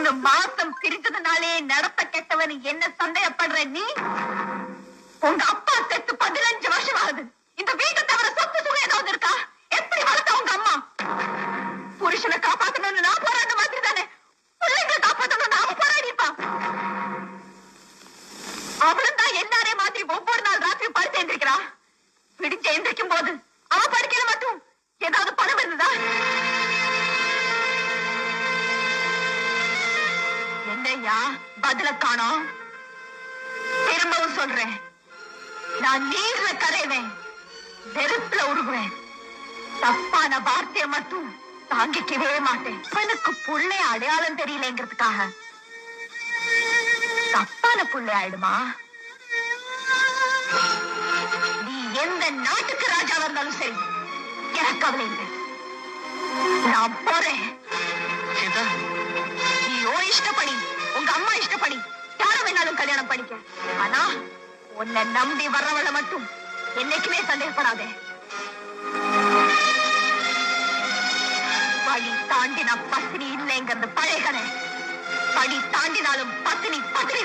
3 மாசம் பிரிஞ்சதுனாலே நடத்த கெட்டவன் என்ன சந்தேகப்படுற நீ? உங்க அப்பா செத்து 15 வருஷம் ஆகுது. இந்த வீட்டை தவிர சொத்து சுகம் ஏதாவது இருக்கா? எப்படி வளர்த்த உங்க அம்மா? புருஷனை காப்பாத்தணும்னு நான் போராட்ட மாதிரி தானே பிள்ளைங்களை காப்பாத்தணும்னு அவ போராடி இருப்பான். அவளும் தான் எல்லாரே மாதிரி ஒவ்வொரு நாள் ராத்திரி படுத்து எந்திரிக்கிறா. பிடிச்சு எந்திரிக்கும் போது அவ படுக்கையில மட்டும் ஏதாவது பணம் இருந்ததா? என்னையா பதில காணோம்? திரும்பவும் சொல்றேன், நான் நீர்ல கரைவேன், நெருப்புல உருகுவேன். தப்பான வார்த்தையை மட்டும் தாங்கிக்கவே மாட்டேன். எனக்கு புள்ளை அடையாளம் தெரியலங்கிறதுக்காக தப்பான புள்ளை ஆயிடுமா? நீ எந்த நாட்டுக்கு ராஜாவா இருந்தாலும் சரி, எனக்கு கவலை இல்லை. நான் போறேன். நீ ஓ இஷ்டப்படி, உங்க அம்மா இஷ்டப்படி யார வேணாலும் கல்யாணம் பண்ணிக்க. ஆனா உன்னை நம்பி வர்றவளை மட்டும் என்னைக்குமே சந்தேகப்படாதே. படி தாண்டினா பத்தினி இல்லைங்கிறது பழைய கதை. படி தாண்டினாலும் பத்தினி பத்தினி.